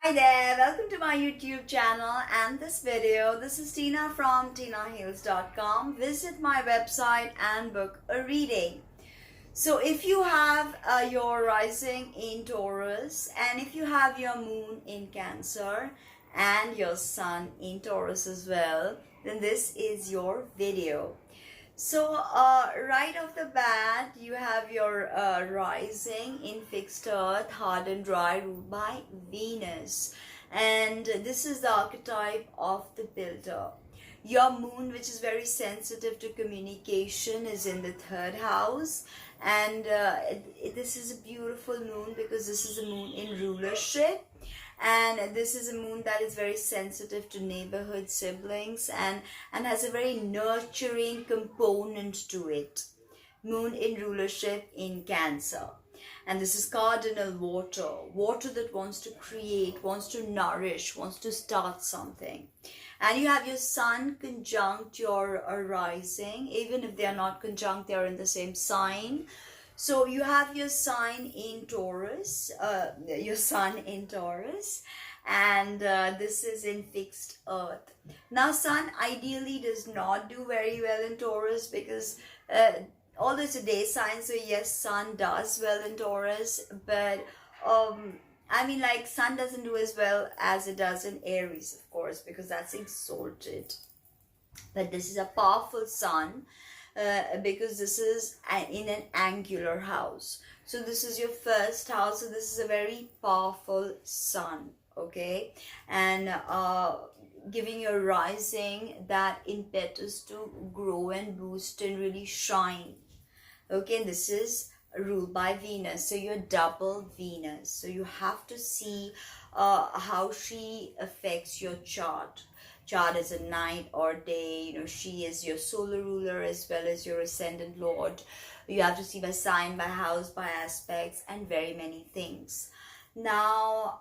Hi there, welcome to my YouTube channel and this video. This is Tina from tinahills.com. Visit my website and book a reading. So if you have your rising in Taurus and if you have your moon in Cancer and your sun in Taurus as well, then this is your video. So right off the bat, you have your rising in fixed earth, hard and dry, ruled by Venus. And this is the archetype of the builder. Your moon, which is very sensitive to communication, is in the third house. And this is a beautiful moon because this is a moon in rulership. And this is a moon that is very sensitive to neighborhood siblings and has a very nurturing component to it. Moon in rulership in Cancer. And this is cardinal water that wants to create, wants to nourish, wants to start something. And you have your sun conjunct your rising, even if they are not conjunct, they are in the same sign. So you have your sign in Taurus, your sun in Taurus, and this is in fixed earth. Now sun ideally does not do very well in Taurus because although it's a day sign, so yes, sun does well in Taurus, but like sun doesn't do as well as it does in Aries, of course, because that's exalted. But this is a powerful sun. Because this is in an angular house. So this is your first house. So this is a very powerful sun, okay? And giving your rising that impetus to grow and boost and really shine. Okay, and this is ruled by Venus. So you're double Venus. So you have to see how she affects your chart as a night or day. She is your solar ruler as well as your ascendant lord. You have to see by sign, by house, by aspects, and very many things. Now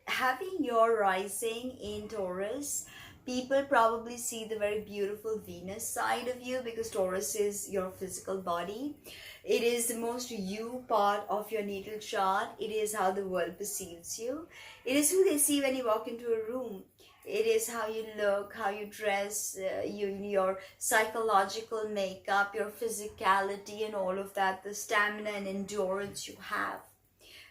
having your rising in Taurus, people probably see the very beautiful Venus side of you because Taurus is your physical body. It is the most you part of your natal chart. It is how the world perceives you. It is who they see when you walk into a room. It is how you look, how you dress, your psychological makeup, your physicality and all of that, the stamina and endurance you have.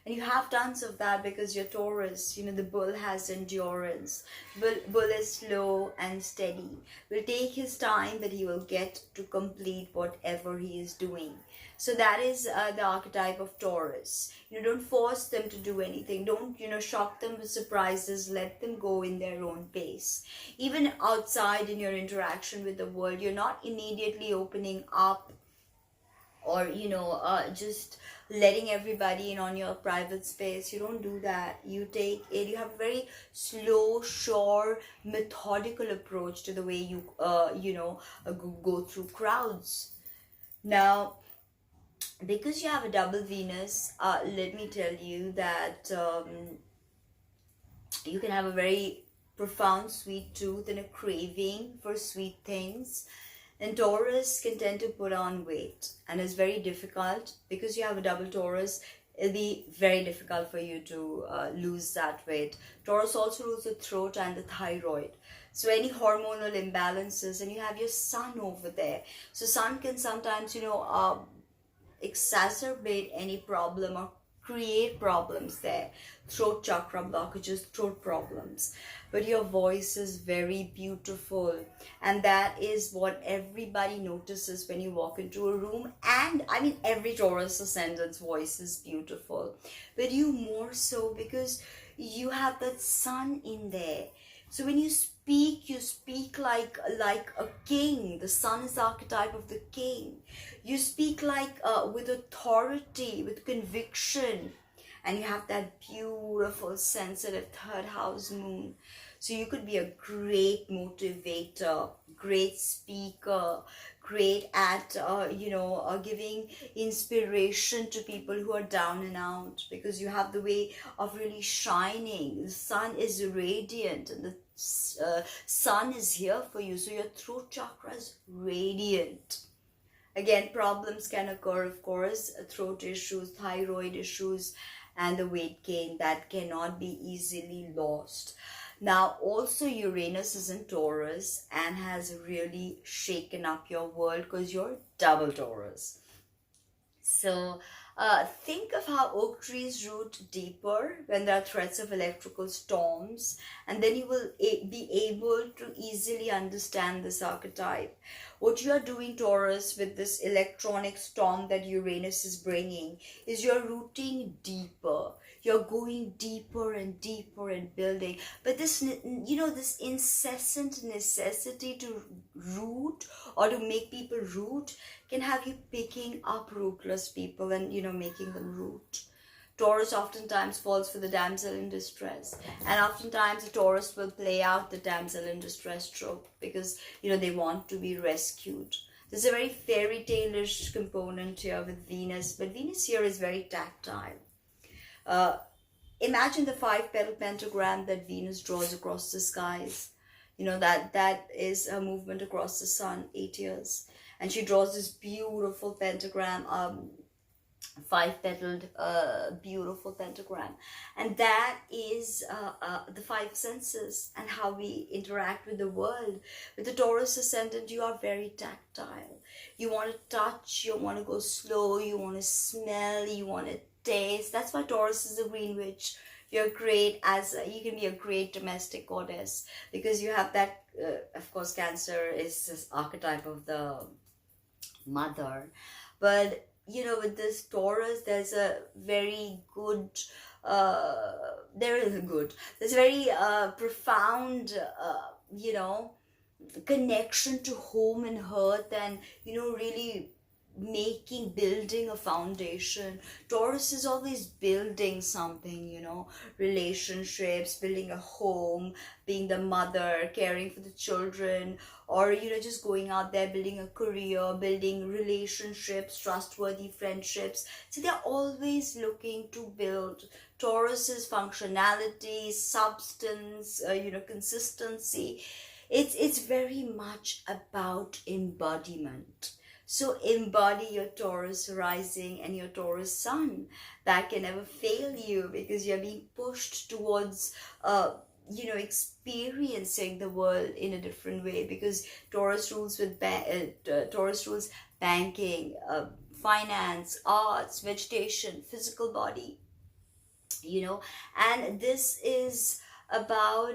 And you have tons of that because you're Taurus. The bull has endurance. Bull is slow and steady. Will take his time, but he will get to complete whatever he is doing. So that is the archetype of Taurus. Don't force them to do anything. Don't, shock them with surprises. Let them go in their own pace. Even outside in your interaction with the world, you're not immediately opening up or just letting everybody in on your private space. You don't do that. You take it, you have a very slow, sure, methodical approach to the way you go through crowds. Now because you have a double Venus, let me tell you that you can have a very profound sweet tooth and a craving for sweet things. And Taurus can tend to put on weight and it's very difficult because you have a double Taurus. It'll be very difficult for you to lose that weight. Taurus also rules the throat and the thyroid. So any hormonal imbalances, and you have your sun over there. So sun can sometimes, exacerbate any problem or create problems there. Throat chakra blockages, throat problems. But your voice is very beautiful, and that is what everybody notices when you walk into a room. And every Taurus ascendant's voice is beautiful, but you more so because you have that sun in there. So when you speak like a king. The sun is the archetype of the king. You speak like with authority, with conviction, and you have that beautiful, sensitive third house moon. So you could be a great motivator, great speaker, great at giving inspiration to people who are down and out, because you have the way of really shining. The sun is radiant and the sun is here for you, so your throat chakra is radiant. Again, problems can occur, of course, throat issues, thyroid issues, and the weight gain that cannot be easily lost. Now, also Uranus is in Taurus and has really shaken up your world because you're double Taurus. So think of how oak trees root deeper when there are threats of electrical storms, and then you will be able to easily understand this archetype. What you are doing, Taurus, with this electronic storm that Uranus is bringing is you're rooting deeper. You're going deeper and deeper and building. But this, this incessant necessity to root or to make people root can have you picking up rootless people and making them root. Taurus oftentimes falls for the damsel in distress, and oftentimes the Taurus will play out the damsel in distress trope because they want to be rescued. There's a very fairy tale-ish component here with Venus, but Venus here is very tactile. Imagine the 5-petal pentagram that Venus draws across the skies. That is a movement across the sun, 8 years. And she draws this beautiful pentagram, 5-petaled, beautiful pentagram. And that is the 5 senses and how we interact with the world. With the Taurus ascendant, you are very tactile. You want to touch, you want to go slow, you want to smell, you want to taste. That's why Taurus is the green witch. You're great you can be a great domestic goddess because you have that, of course, Cancer is this archetype of the mother. But, with this Taurus, there's a very good, there's a very profound, connection to home and hearth and, really building a foundation. Taurus is always building something, relationships, building a home, being the mother, caring for the children, or just going out there, building a career, building relationships, trustworthy friendships. So they're always looking to build. Taurus's functionality, substance, consistency, it's very much about embodiment. So embody your Taurus rising and your Taurus sun. That can never fail you because you're being pushed towards, experiencing the world in a different way. Because Taurus rules Taurus rules banking, finance, arts, vegetation, physical body. And this is about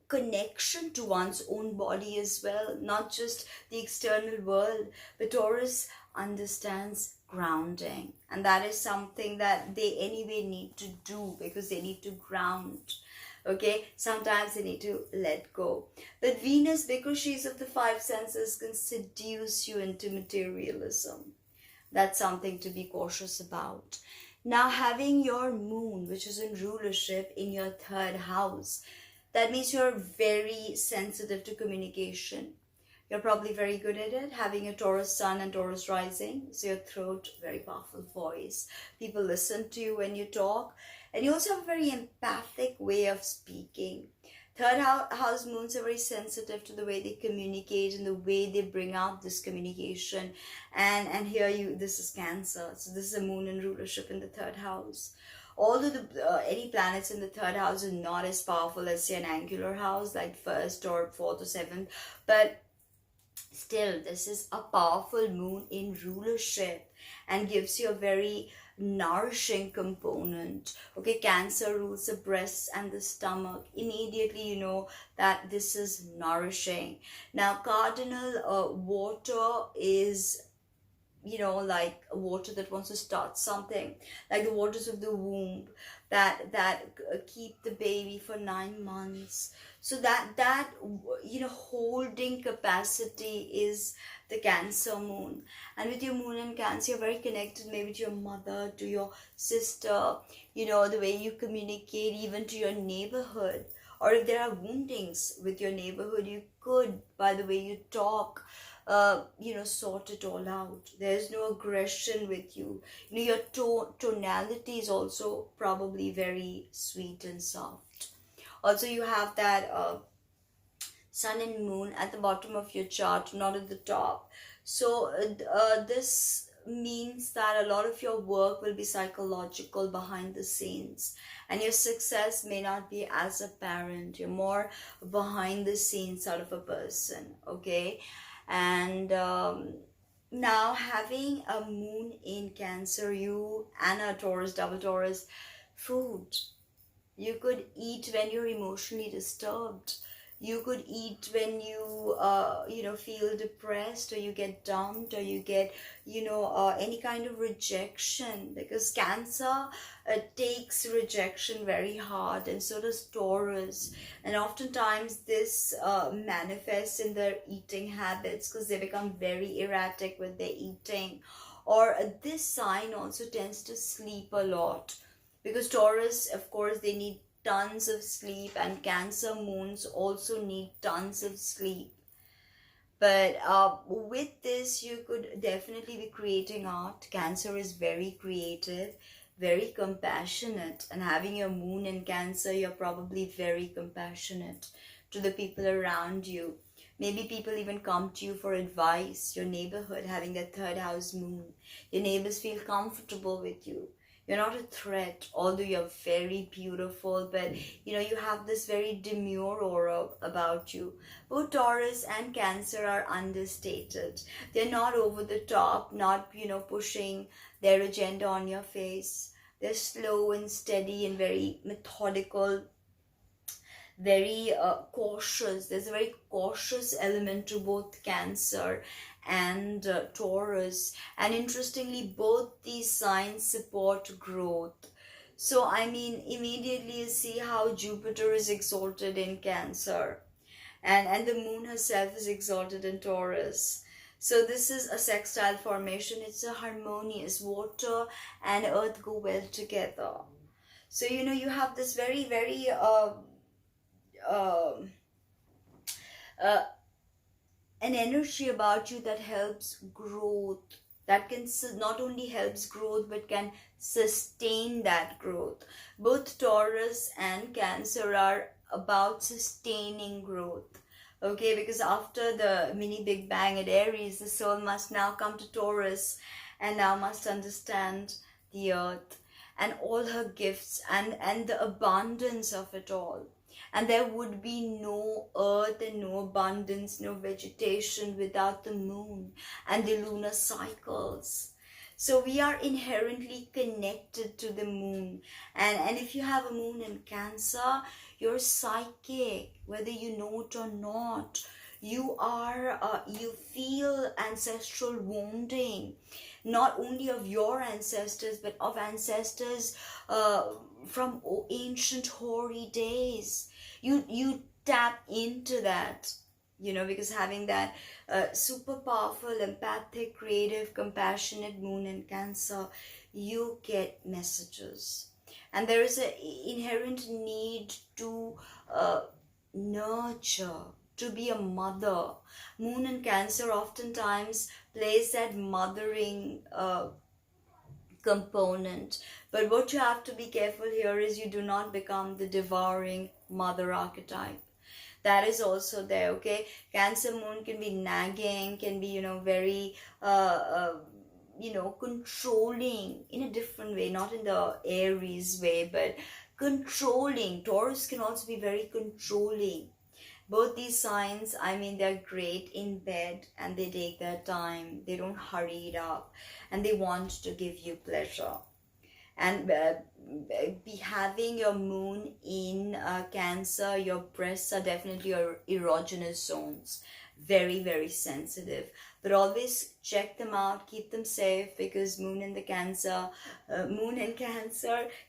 connection to one's own body as well, not just the external world. But Taurus understands grounding, and that is something that they anyway need to do because they need to ground. Okay, sometimes they need to let go. But Venus, because she's of the 5 senses, can seduce you into materialism. That's something to be cautious about. Now, having your moon, which is in rulership, in your 3rd house, that means you're very sensitive to communication. You're probably very good at it, having a Taurus sun and Taurus rising. So your throat, very powerful voice. People listen to you when you talk. And you also have a very empathic way of speaking. 3rd house moons are very sensitive to the way they communicate and the way they bring out this communication. And here this is Cancer. So this is a moon in rulership in the 3rd house. Although any planets in the 3rd house are not as powerful as, say, an angular house like 1st or 4th or 7th, but still this is a powerful moon in rulership and gives you a very nourishing component. Okay, Cancer rules the breasts and the stomach. Immediately you know that this is nourishing. Now, cardinal water is like water that wants to start something, like the waters of the womb that keep the baby for 9 months. So that holding capacity is the Cancer moon. And with your moon in Cancer, you're very connected maybe to your mother, to your sister, the way you communicate, even to your neighborhood. Or if there are woundings with your neighborhood, you could, by the way you talk, sort it all out. There's no aggression with you. Your tonality is also probably very sweet and soft. Also, you have that sun and moon at the bottom of your chart, not at the top. So this means that a lot of your work will be psychological behind the scenes, and your success may not be as apparent. You're more behind the scenes sort of a person, okay? And now having a moon in Cancer, you and a Taurus, double Taurus, food. You could eat when you're emotionally disturbed. You could eat when you, feel depressed, or you get dumped, or you get, any kind of rejection. Because Cancer takes rejection very hard, and so does Taurus. And oftentimes this manifests in their eating habits, because they become very erratic with their eating. Or this sign also tends to sleep a lot, because Taurus, of course, they need tons of sleep, and Cancer moons also need tons of sleep. But with this, you could definitely be creating art. Cancer is very creative, very compassionate, and having your moon in Cancer, you're probably very compassionate to the people around you. Maybe people even come to you for advice. Your neighborhood having that third house moon, your neighbors feel comfortable with you. You're not a threat, although you're very beautiful, but you have this very demure aura about you. Both Taurus and Cancer are understated. They're not over the top, not pushing their agenda on your face. They're slow and steady and very methodical, very cautious. There's a very cautious element to both Cancer and Taurus. And interestingly, both these signs support growth. So I mean, immediately you see how Jupiter is exalted in Cancer, and the moon herself is exalted in Taurus. So this is a sextile formation. It's a harmonious. Water and earth go well together. So you have this very, very um an energy about you that helps growth, that can not only helps growth but can sustain that growth. Both Taurus and Cancer are about sustaining growth, okay? Because after the mini big bang at Aries, the soul must now come to Taurus and now must understand the earth and all her gifts, and the abundance of it all. And there would be no earth and no abundance, no vegetation without the moon and the lunar cycles. So we are inherently connected to the moon. And if you have a moon in Cancer, you're psychic, whether you know it or not. You feel ancestral wounding, not only of your ancestors, but of ancestors from ancient hoary days. You tap into that, because having that super powerful, empathic, creative, compassionate moon in Cancer, you get messages. And there is an inherent need to nurture, to be a mother. Moon in Cancer oftentimes plays that mothering component. But what you have to be careful here is you do not become the devouring mother archetype. That is also there, okay? Cancer moon can be nagging, can be, very, controlling in a different way, not in the Aries way, but controlling. Taurus can also be very controlling. Both these signs, I mean, they're great in bed and they take their time. They don't hurry it up and they want to give you pleasure. And be having your moon in Cancer, your breasts are definitely your erogenous zones. Very, very sensitive. But always check them out, keep them safe, because moon in Cancer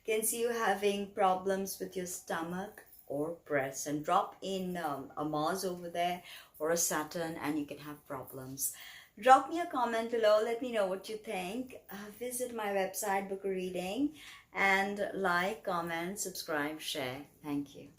can see you having problems with your stomach or breasts, and drop in a Mars over there or a Saturn and you can have problems. Drop me a comment below, let me know what you think. Visit my website, book a reading, and like, comment, subscribe, share. Thank you.